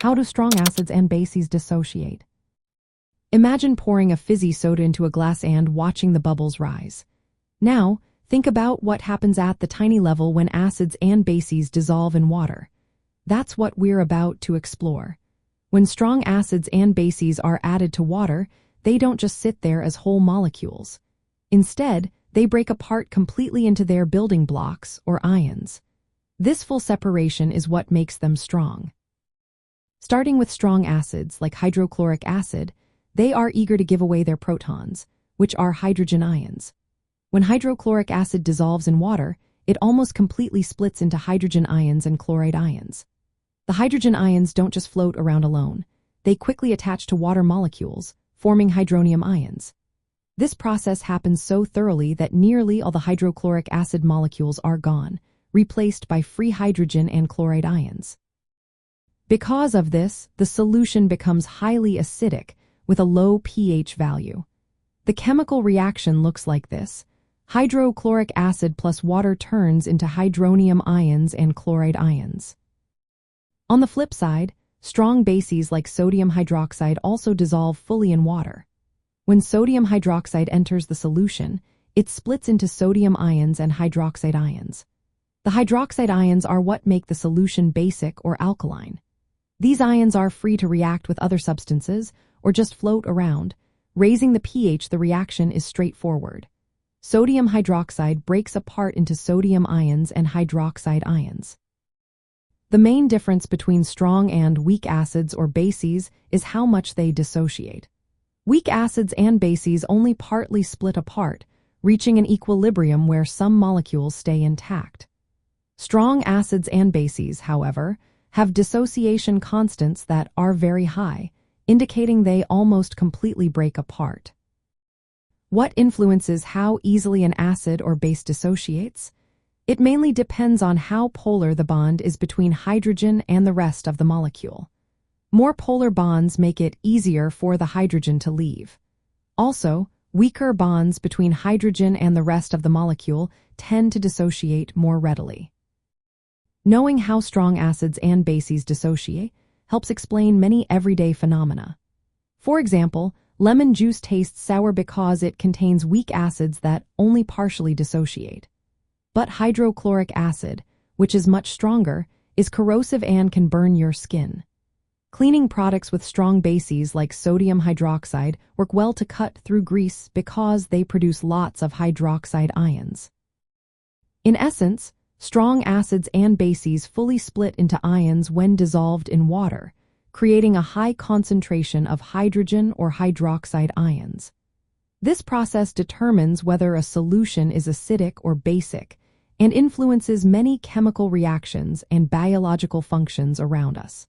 How do strong acids and bases dissociate? Imagine pouring a fizzy soda into a glass and watching the bubbles rise. Now, think about what happens at the tiny level when acids and bases dissolve in water. That's what we're about to explore. When strong acids and bases are added to water, they don't just sit there as whole molecules. Instead, they break apart completely into their building blocks, or ions. This full separation is what makes them strong. Starting with strong acids like hydrochloric acid, they are eager to give away their protons, which are hydrogen ions. When hydrochloric acid dissolves in water, it almost completely splits into hydrogen ions and chloride ions. The hydrogen ions don't just float around alone. They quickly attach to water molecules, forming hydronium ions. This process happens so thoroughly that nearly all the hydrochloric acid molecules are gone, replaced by free hydrogen and chloride ions. Because of this, the solution becomes highly acidic with a low pH value. The chemical reaction looks like this. Hydrochloric acid plus water turns into hydronium ions and chloride ions. On the flip side, strong bases like sodium hydroxide also dissolve fully in water. When sodium hydroxide enters the solution, it splits into sodium ions and hydroxide ions. The hydroxide ions are what make the solution basic or alkaline. These ions are free to react with other substances or just float around. Raising the pH, the reaction is straightforward. Sodium hydroxide breaks apart into sodium ions and hydroxide ions. The main difference between strong and weak acids or bases is how much they dissociate. Weak acids and bases only partly split apart, reaching an equilibrium where some molecules stay intact. Strong acids and bases, however, have dissociation constants that are very high, indicating they almost completely break apart. What influences how easily an acid or base dissociates? It mainly depends on how polar the bond is between hydrogen and the rest of the molecule. More polar bonds make it easier for the hydrogen to leave. Also, weaker bonds between hydrogen and the rest of the molecule tend to dissociate more readily. Knowing how strong acids and bases dissociate helps explain many everyday phenomena. For example, lemon juice tastes sour because it contains weak acids that only partially dissociate. But hydrochloric acid, which is much stronger, is corrosive and can burn your skin. Cleaning products with strong bases like sodium hydroxide work well to cut through grease because they produce lots of hydroxide ions. In essence, strong acids and bases fully split into ions when dissolved in water, creating a high concentration of hydrogen or hydroxide ions. This process determines whether a solution is acidic or basic and influences many chemical reactions and biological functions around us.